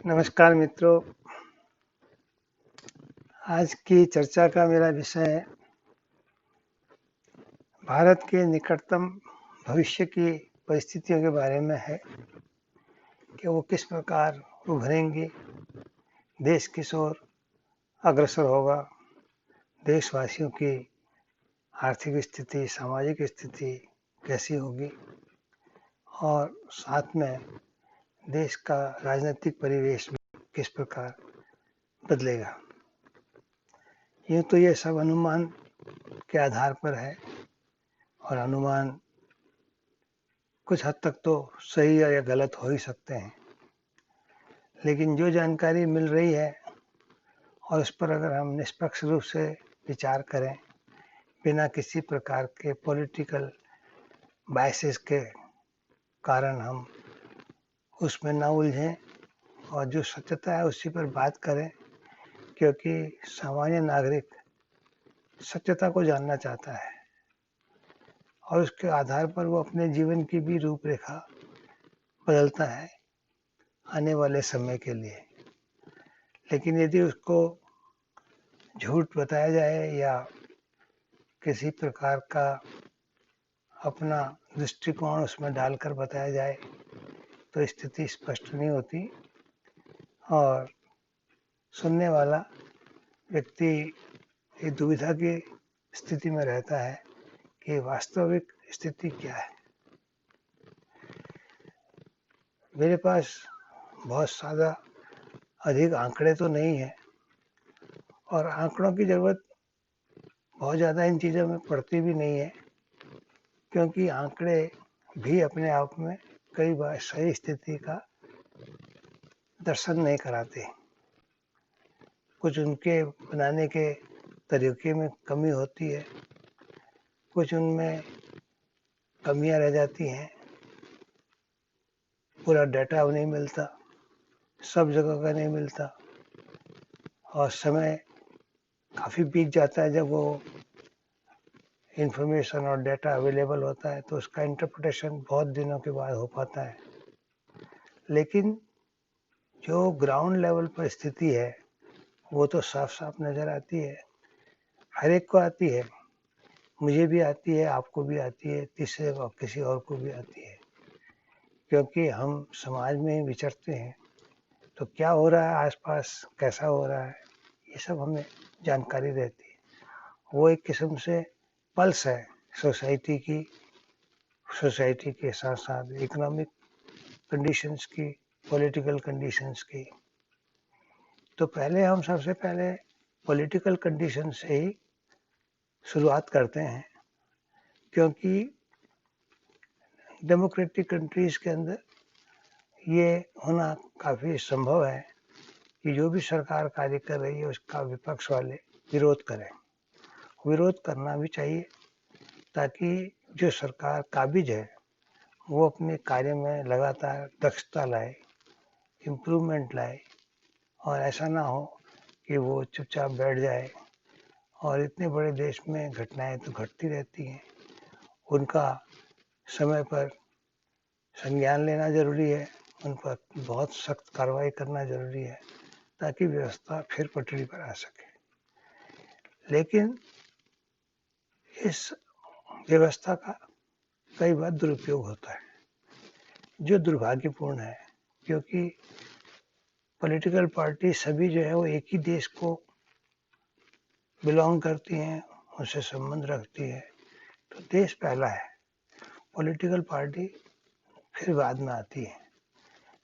नमस्कार मित्रों। आज की चर्चा का मेरा विषय है भारत के निकटतम भविष्य की परिस्थितियों के बारे में है कि वो किस प्रकार उभरेंगी, देश किस ओर अग्रसर होगा, देशवासियों की आर्थिक स्थिति, सामाजिक स्थिति कैसी होगी और साथ में देश का राजनीतिक परिवेश भी किस प्रकार बदलेगा। यूँ तो ये सब अनुमान के आधार पर है और अनुमान कुछ हद तक तो सही या गलत हो ही सकते हैं, लेकिन जो जानकारी मिल रही है और उस पर अगर हम निष्पक्ष रूप से विचार करें, बिना किसी प्रकार के पॉलिटिकल बायसेस के कारण हम उसमें ना उलझें और जो सत्यता है उसी पर बात करें, क्योंकि सामान्य नागरिक सत्यता को जानना चाहता है और उसके आधार पर वो अपने जीवन की भी रूपरेखा बदलता है आने वाले समय के लिए। लेकिन यदि उसको झूठ बताया जाए या किसी प्रकार का अपना दृष्टिकोण उसमें डालकर बताया जाए तो स्थिति स्पष्ट नहीं होती और सुनने वाला व्यक्ति एक दुविधा की स्थिति में रहता है कि वास्तविक स्थिति क्या है। मेरे पास बहुत ज़्यादा अधिक आंकड़े तो नहीं है और आंकड़ों की ज़रूरत बहुत ज़्यादा इन चीज़ों में पड़ती भी नहीं है, क्योंकि आंकड़े भी अपने आप में कई बार सही स्थिति का दर्शन नहीं कराते। कुछ उनके बनाने के तरीके में कमी होती है, कुछ उनमें कमियां रह जाती हैं, पूरा डाटा नहीं मिलता, सब जगह का नहीं मिलता और समय काफ़ी बीत जाता है। जब वो इंफॉर्मेशन और डाटा अवेलेबल होता है तो उसका इंटरप्रिटेशन बहुत दिनों के बाद हो पाता है। लेकिन जो ग्राउंड लेवल पर स्थिति है वो तो साफ साफ नज़र आती है, हर एक को आती है, मुझे भी आती है, आपको भी आती है, तीसरे और किसी और को भी आती है, क्योंकि हम समाज में ही विचरते हैं। तो क्या हो रहा है आसपास, कैसा हो रहा है, ये सब हमें जानकारी रहती है। वो एक किस्म से पल्स है सोसाइटी की, सोसाइटी के साथ साथ इकोनॉमिक कंडीशंस की, पॉलिटिकल कंडीशंस की। तो पहले हम सबसे पहले पॉलिटिकल कंडीशन से ही शुरुआत करते हैं, क्योंकि डेमोक्रेटिक कंट्रीज़ के अंदर ये होना काफ़ी संभव है कि जो भी सरकार कार्य कर रही है उसका विपक्ष वाले विरोध करें। विरोध करना भी चाहिए ताकि जो सरकार काबिज है वो अपने कार्य में लगातार दक्षता लाए, इम्प्रूवमेंट लाए और ऐसा ना हो कि वो चुपचाप बैठ जाए। और इतने बड़े देश में घटनाएं तो घटती रहती हैं, उनका समय पर संज्ञान लेना ज़रूरी है, उन पर बहुत सख्त कार्रवाई करना ज़रूरी है ताकि व्यवस्था फिर पटरी पर आ सके। लेकिन इस व्यवस्था का कई बार दुरुपयोग होता है, जो दुर्भाग्यपूर्ण है, क्योंकि पॉलिटिकल पार्टी सभी जो है वो एक ही देश को बिलोंग करती हैं, उनसे संबंध रखती है। तो देश पहला है, पॉलिटिकल पार्टी फिर बाद में आती है।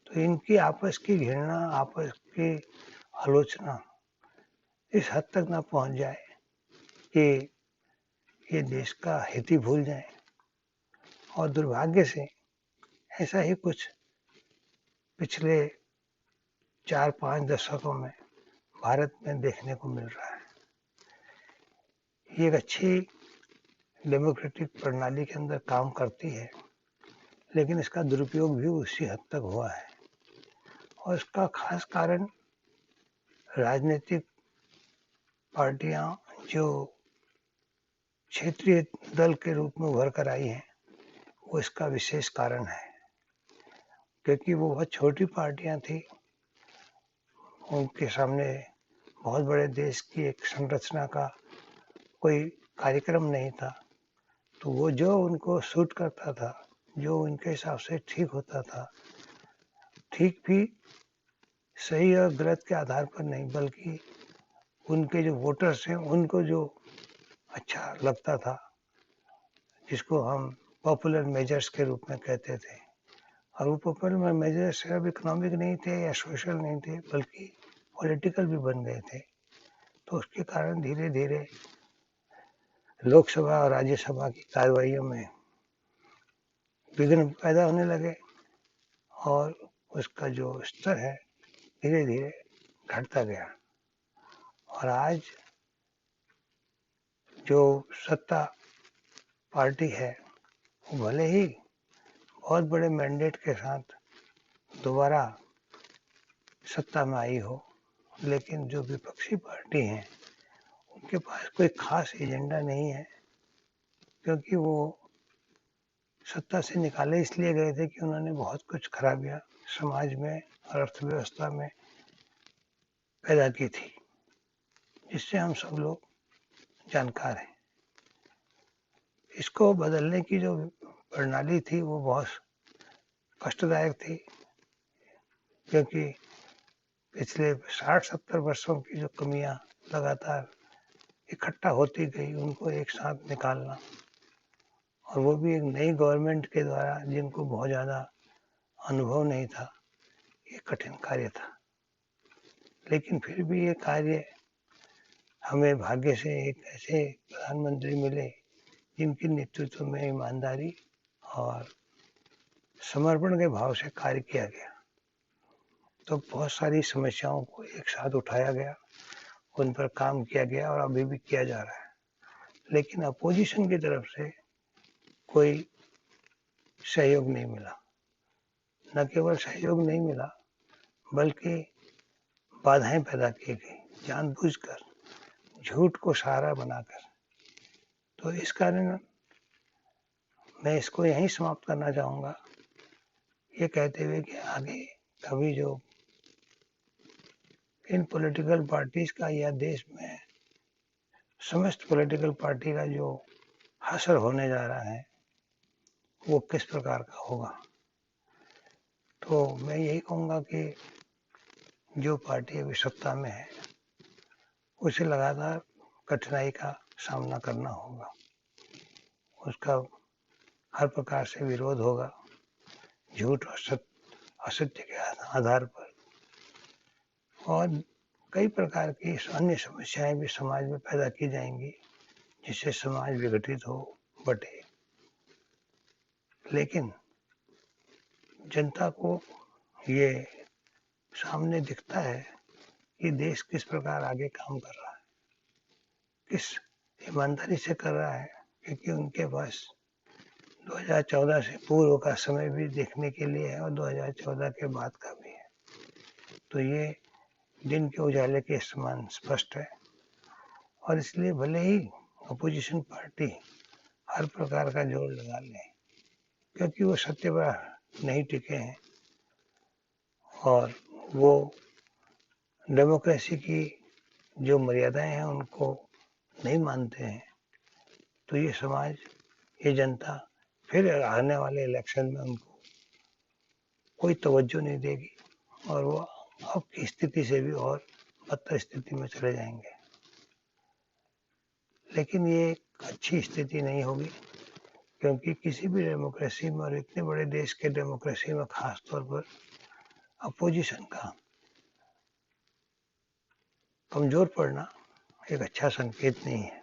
तो इनकी आपस की घृणा, आपस की आलोचना इस हद तक ना पहुंच जाए कि ये देश का हित ही भूल जाए। और दुर्भाग्य से ऐसा ही कुछ पिछले 4-5 दशकों में भारत में देखने को मिल रहा है। ये एक अच्छी डेमोक्रेटिक प्रणाली के अंदर काम करती है, लेकिन इसका दुरुपयोग भी उसी हद तक हुआ है और इसका खास कारण राजनीतिक पार्टियां जो क्षेत्रीय दल के रूप में उभर कर आई हैं वो इसका विशेष कारण है, क्योंकि वो बहुत छोटी पार्टियां थी उनके सामने बहुत बड़े देश की एक संरचना का कोई कार्यक्रम नहीं था, तो वो जो उनको सूट करता था, जो उनके हिसाब से ठीक होता था, ठीक भी सही और गलत के आधार पर नहीं, बल्कि उनके जो वोटर्स हैं उनको जो अच्छा लगता था, जिसको हम पॉपुलर मेजर्स के रूप में कहते थे। और वो पॉपुलर मेजर्स सिर्फ इकोनॉमिक नहीं थे या सोशल नहीं थे, बल्कि पॉलिटिकल भी बन गए थे। तो उसके कारण धीरे धीरे लोकसभा और राज्यसभा की कार्रवाइयों में विघ्न पैदा होने लगे और उसका जो स्तर है धीरे धीरे घटता गया। और आज जो सत्ता पार्टी है वो भले ही बहुत बड़े मैंडेट के साथ दोबारा सत्ता में आई हो, लेकिन जो विपक्षी पार्टी हैं उनके पास कोई खास एजेंडा नहीं है, क्योंकि वो सत्ता से निकाले इसलिए गए थे कि उन्होंने बहुत कुछ खराबियां समाज में और अर्थव्यवस्था में पैदा की थी, जिससे हम सब लोग जानकार हैं। इसको बदलने की जो प्रणाली थी वो बहुत कष्टदायक थी, क्योंकि पिछले 60-70 वर्षों की जो कमियां लगातार इकट्ठा होती गई, उनको एक साथ निकालना, और वो भी एक नई गवर्नमेंट के द्वारा जिनको बहुत ज़्यादा अनुभव नहीं था, ये कठिन कार्य था। लेकिन फिर भी ये कार्य हमें भाग्य से एक ऐसे प्रधानमंत्री मिले जिनके नेतृत्व में ईमानदारी और समर्पण के भाव से कार्य किया गया। तो बहुत सारी समस्याओं को एक साथ उठाया गया, उन पर काम किया गया और अभी भी किया जा रहा है। लेकिन अपोजिशन की तरफ से कोई सहयोग नहीं मिला। न केवल सहयोग नहीं मिला, बल्कि बाधाएं पैदा की गई जानबूझकर, झूठ को सहारा बनाकर। तो इस कारण मैं इसको यहीं समाप्त करना चाहूँगा, ये कहते हुए कि आगे कभी जो इन पॉलिटिकल पार्टीज का या देश में समस्त पॉलिटिकल पार्टी का जो हासिल होने जा रहा है वो किस प्रकार का होगा। तो मैं यही कहूँगा कि जो पार्टी अभी सत्ता में है उसे लगातार कठिनाई का सामना करना होगा, उसका हर प्रकार से विरोध होगा, झूठ और असत्य के आधार पर, और कई प्रकार की अन्य समस्याएं भी समाज में पैदा की जाएंगी, जिससे समाज विघटित हो, बटे। लेकिन जनता को ये सामने दिखता है कि देश किस प्रकार आगे काम कर रहा है, किस ईमानदारी से कर रहा है, क्योंकि उनके पास 2014 से पूर्व का समय भी देखने के लिए है और 2014 के बाद का भी है। तो ये दिन के उजाले के समान स्पष्ट है। और इसलिए भले ही अपोजिशन पार्टी हर प्रकार का जोर लगा ले, क्योंकि वो सत्य पर नहीं टिके हैं और वो डेमोक्रेसी की जो मर्यादाएं हैं उनको नहीं मानते हैं, तो ये समाज, ये जनता फिर आने वाले इलेक्शन में उनको कोई तवज्जो नहीं देगी और वो अब की स्थिति से भी और बदतर स्थिति में चले जाएंगे। लेकिन ये एक अच्छी स्थिति नहीं होगी, क्योंकि किसी भी डेमोक्रेसी में और इतने बड़े देश के डेमोक्रेसी में खास तौर पर अपोजिशन का कमजोर पड़ना एक अच्छा संकेत नहीं है।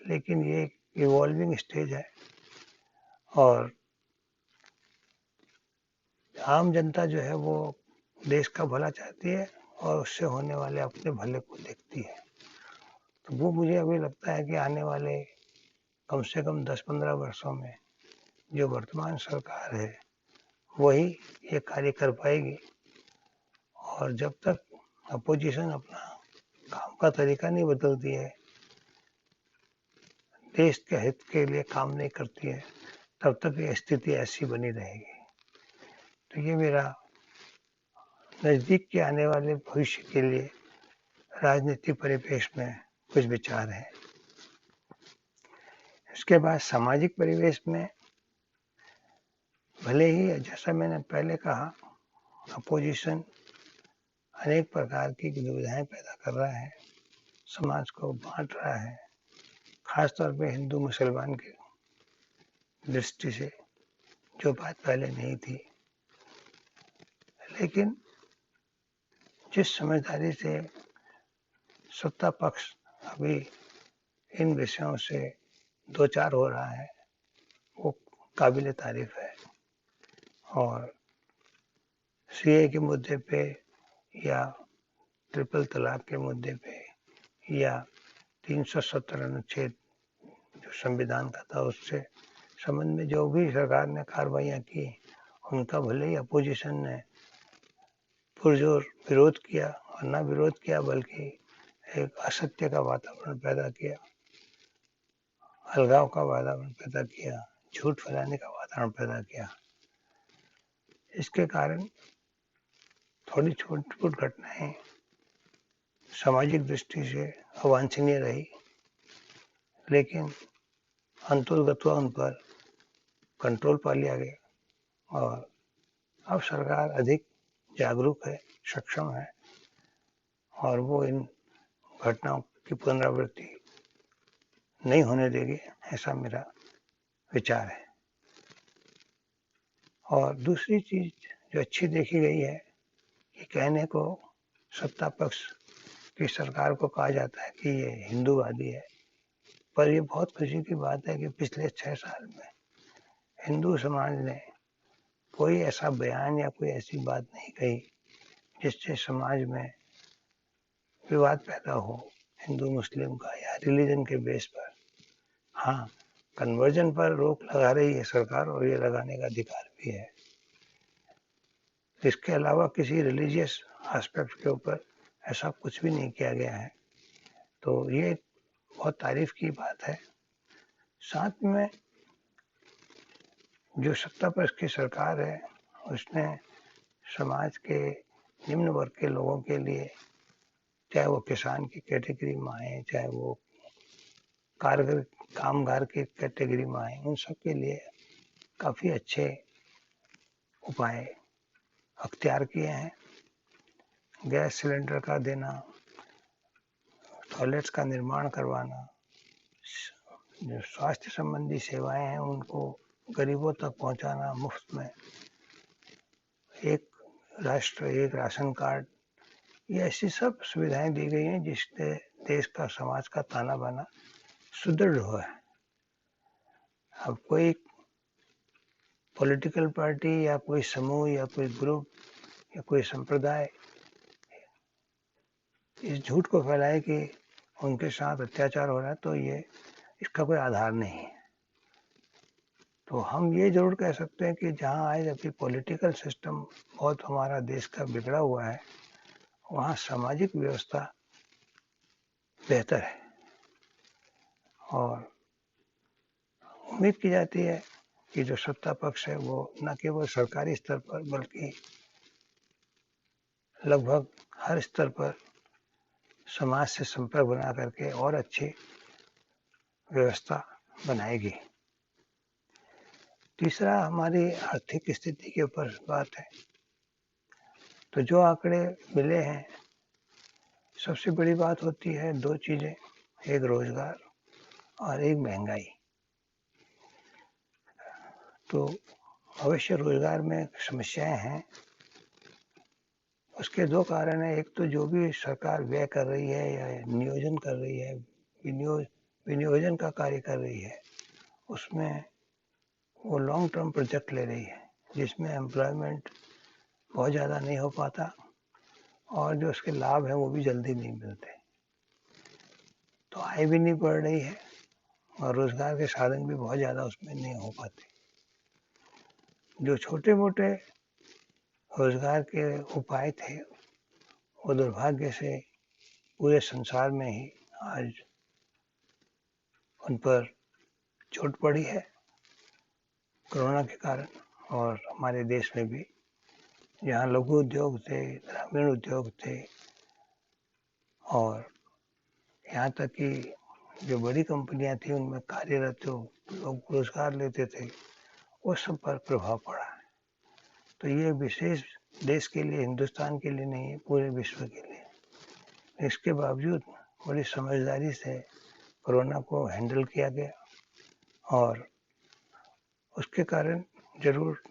लेकिन ये एक इवॉल्विंग स्टेज है और आम जनता जो है वो देश का भला चाहती है और उससे होने वाले अपने भले को देखती है। तो वो मुझे अभी लगता है कि आने वाले कम से कम 10-15 वर्षों में जो वर्तमान सरकार है वही ये कार्य कर पाएगी। और जब तक अपोजिशन अपना काम का तरीका नहीं बदलती है, देश के हित के लिए काम नहीं करती है, तब तक ये स्थिति ऐसी बनी रहेगी। तो ये मेरा नजदीक के आने वाले भविष्य के लिए राजनीतिक परिवेश में कुछ विचार हैं। इसके बाद सामाजिक परिवेश में भले ही जैसा मैंने पहले कहा, अपोजिशन अनेक प्रकार की दुविधाएं पैदा कर रहा है, समाज को बांट रहा है, खासतौर पे हिंदू मुसलमान की दृष्टि से, जो बात पहले नहीं थी। लेकिन जिस समझदारी से सत्ता पक्ष अभी इन विषयों से दो चार हो रहा है, वो काबिल तारीफ है। और सीए के मुद्दे पे या ट्रिपल तलाक के मुद्दे पे या 370 अनुच्छेद जो संविधान का था उससे संबंध में जो भी सरकार ने कार्रवाइयाँ की, उनका भले ही अपोजिशन ने पुरजोर विरोध किया, और न विरोध किया बल्कि एक असत्य का वातावरण पैदा किया, अलगाव का वातावरण पैदा किया, झूठ फैलाने का वातावरण पैदा किया। इसके कारण थोड़ी छोटी-छोटी घटनाएं सामाजिक दृष्टि से अवांछनीय रही, लेकिन अंतर्गत उन पर कंट्रोल पा लिया गया और अब सरकार अधिक जागरूक है, सक्षम है और वो इन घटनाओं की पुनरावृत्ति नहीं होने देगी, ऐसा मेरा विचार है। और दूसरी चीज जो अच्छी देखी गई है कि कहने को सत्ता पक्ष की सरकार को कहा जाता है कि ये हिंदूवादी है, पर ये बहुत खुशी की बात है कि पिछले 6 साल में हिंदू समाज ने कोई ऐसा बयान या कोई ऐसी बात नहीं कही जिससे समाज में विवाद पैदा हो हिंदू मुस्लिम का या रिलीजन के बेस पर। हाँ, कन्वर्जन पर रोक लगा रही है सरकार और ये लगाने का अधिकार भी है। इसके अलावा किसी रिलीजियस एस्पेक्ट के ऊपर ऐसा कुछ भी नहीं किया गया है, तो ये बहुत तारीफ की बात है। साथ में जो सत्ता पक्ष की सरकार है उसने समाज के निम्न वर्ग के लोगों के लिए, चाहे वो किसान की कैटेगरी में आए, चाहे वो कारगर कामगार की कैटेगरी में आए, उन सब के लिए काफ़ी अच्छे उपाय अख्तियार किए हैं। गैस सिलेंडर का देना, टॉयलेट्स का निर्माण करवाना, जो स्वास्थ्य संबंधी सेवाएं हैं उनको गरीबों तक पहुंचाना मुफ्त में, एक राष्ट्र एक राशन कार्ड, ये ऐसी सब सुविधाएं दी गई हैं जिससे देश का समाज का ताना बाना सुदृढ़ हुआ है। अब कोई पॉलिटिकल पार्टी या कोई समूह या कोई ग्रुप या कोई संप्रदाय इस झूठ को फैलाए कि उनके साथ अत्याचार हो रहा है, तो ये इसका कोई आधार नहीं है। तो हम ये जरूर कह सकते हैं कि जहाँ आज अभी पॉलिटिकल सिस्टम बहुत हमारा देश का बिगड़ा हुआ है, वहाँ सामाजिक व्यवस्था बेहतर है और उम्मीद की जाती है कि जो सत्ता पक्ष है वो न केवल सरकारी स्तर पर बल्कि लगभग हर स्तर पर समाज से संपर्क बना करके और अच्छी व्यवस्था बनाएगी। तीसरा हमारी आर्थिक स्थिति के ऊपर बात है। तो जो आंकड़े मिले हैं, सबसे बड़ी बात होती है दो चीजें, एक रोजगार और एक महंगाई। तो अवश्य रोजगार में समस्याएं हैं, उसके दो कारण हैं। एक तो जो भी सरकार व्यय कर रही है या नियोजन कर रही है, विनियोजन का कार्य कर रही है, उसमें वो लॉन्ग टर्म प्रोजेक्ट ले रही है जिसमें एम्प्लॉयमेंट बहुत ज़्यादा नहीं हो पाता और जो उसके लाभ हैं वो भी जल्दी नहीं मिलते, तो आय भी नहीं बढ़ रही है और रोजगार के साधन भी बहुत ज़्यादा उसमें नहीं हो पाते। जो छोटे मोटे रोजगार के उपाय थे वो दुर्भाग्य से पूरे संसार में ही आज उन पर चोट पड़ी है कोरोना के कारण, और हमारे देश में भी जहाँ लघु उद्योग थे, ग्रामीण उद्योग थे और यहाँ तक कि जो बड़ी कंपनियां थी उनमें कार्यरत जो लोग रोजगार लेते थे, वो सब पर प्रभाव पड़ा है। तो ये विशेष देश के लिए, हिंदुस्तान के लिए नहीं है, पूरे विश्व के लिए। इसके बावजूद बड़ी समझदारी से कोरोना को हैंडल किया गया और उसके कारण जरूर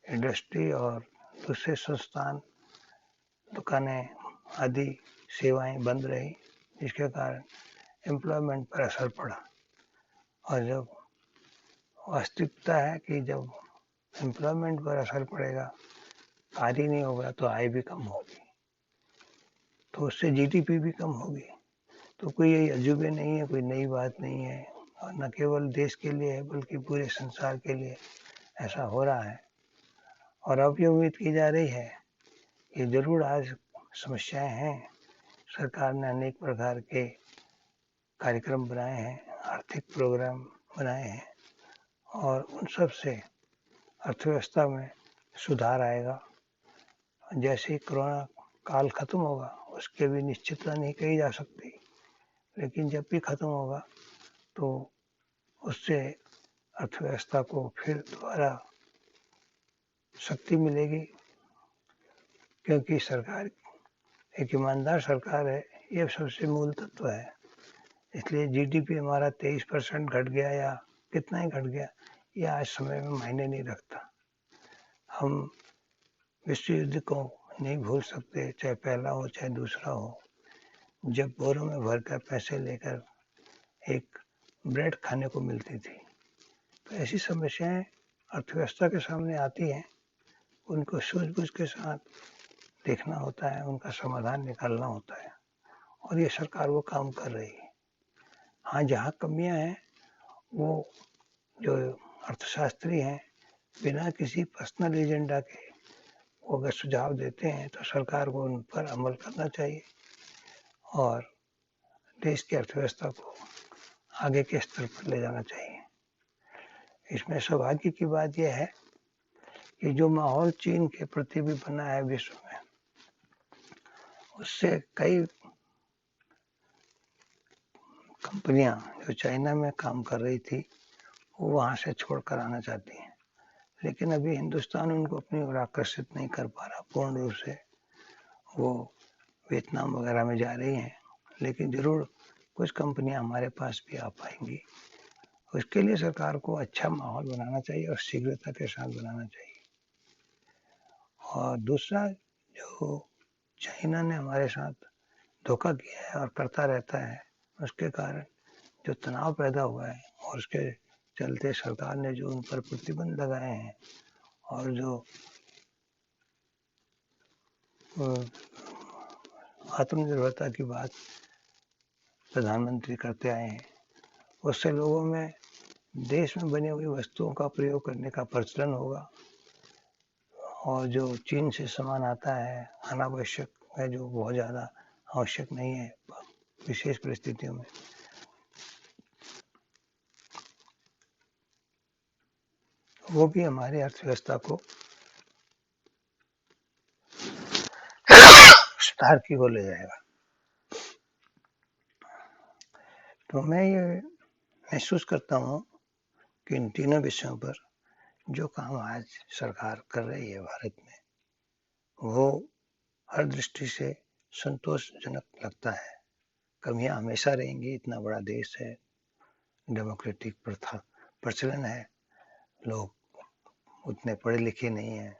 इंडस्ट्री और दूसरे संस्थान, दुकानें आदि सेवाएं बंद रही, जिसके कारण एम्प्लॉयमेंट पर असर पड़ा। और जब वास्तविकता है कि जब एम्प्लॉयमेंट पर असर पड़ेगा, कार्य नहीं होगा तो आय भी कम होगी, तो उससे जीडीपी भी कम होगी। तो कोई ये अजूबे नहीं है, कोई नई बात नहीं है और न केवल देश के लिए है बल्कि पूरे संसार के लिए ऐसा हो रहा है। और अब ये उम्मीद की जा रही है कि जरूर आज समस्याएं हैं, सरकार ने अनेक प्रकार के कार्यक्रम बनाए हैं, आर्थिक प्रोग्राम बनाए हैं और उन सब से अर्थव्यवस्था में सुधार आएगा। जैसे ही कोरोना काल खत्म होगा, उसके भी निश्चितता नहीं कही जा सकती, लेकिन जब भी खत्म होगा तो उससे अर्थव्यवस्था को फिर दोबारा शक्ति मिलेगी, क्योंकि सरकार एक ईमानदार सरकार है, ये सबसे मूल तत्व है। इसलिए जीडीपी हमारा 23% घट गया या कितना ही घट गया, ये आज समय में मायने नहीं रखता। हम विश्व युद्ध को नहीं भूल सकते, चाहे पहला हो चाहे दूसरा हो, जब बोरों में भरकर पैसे लेकर एक ब्रेड खाने को मिलती थी। तो ऐसी समस्याएं अर्थव्यवस्था के सामने आती हैं, उनको सूझबूझ के साथ देखना होता है, उनका समाधान निकालना होता है और ये सरकार वो काम कर रही है। हाँ, जहाँ कमियां हैं वो जो अर्थशास्त्री हैं बिना किसी पर्सनल एजेंडा के वो अगर सुझाव देते हैं तो सरकार को उन पर अमल करना चाहिए और देश की अर्थव्यवस्था को आगे के स्तर पर ले जाना चाहिए। इसमें सौभाग्य की बात यह है कि जो माहौल चीन के प्रति भी बना है विश्व में, उससे कई कंपनियां जो चाइना में काम कर रही थी वो वहां से छोड़कर आना चाहती हैं, लेकिन अभी हिंदुस्तान उनको अपनी ओर आकर्षित नहीं कर पा रहा पूर्ण रूप से। वो वियतनाम वगैरह में जा रही हैं, लेकिन जरूर कुछ कंपनियां हमारे पास भी आ पाएंगी। उसके लिए सरकार को अच्छा माहौल बनाना चाहिए और शीघ्रता के साथ बनाना चाहिए। और दूसरा, जो चाइना ने हमारे साथ धोखा किया है और करता रहता है, उसके कारण जो तनाव पैदा हुआ है और उसके चलते सरकार ने जो उन पर प्रतिबंध लगाए हैं और जो आत्मनिर्भरता की बात प्रधानमंत्री करते आए हैं, उससे लोगों में देश में बनी हुई वस्तुओं का प्रयोग करने का प्रचलन होगा और जो चीन से सामान आता है अनावश्यक है, जो बहुत ज़्यादा आवश्यक नहीं है विशेष परिस्थितियों में, वो भी हमारी अर्थव्यवस्था को सुधार की ओर ले जाएगा। तो मैं ये महसूस करता हूँ कि इन तीनों विषयों पर जो काम आज सरकार कर रही है भारत में, वो हर दृष्टि से संतोषजनक लगता है। कमियां हमेशा रहेंगी, इतना बड़ा देश है, डेमोक्रेटिक प्रथा प्रचलन है, लोग उतने पढ़े लिखे नहीं हैं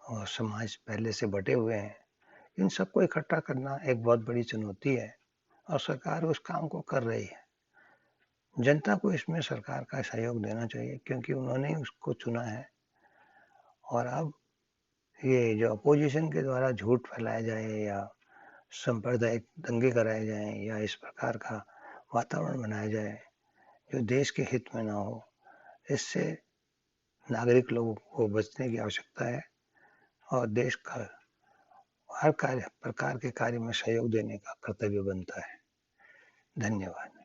और समाज पहले से बटे हुए हैं। इन सबको इकट्ठा करना एक बहुत बड़ी चुनौती है और सरकार उस काम को कर रही है। जनता को इसमें सरकार का सहयोग देना चाहिए, क्योंकि उन्होंने ही उसको चुना है। और अब ये जो अपोजिशन के द्वारा झूठ फैलाया जाए या सांप्रदायिक दंगे कराए जाएं या इस प्रकार का वातावरण बनाया जाए जो देश के हित में ना हो, इससे नागरिक लोगों को बचने की आवश्यकता है और देश का हर कार्य प्रकार के कार्य में सहयोग देने का कर्तव्य बनता है। धन्यवाद।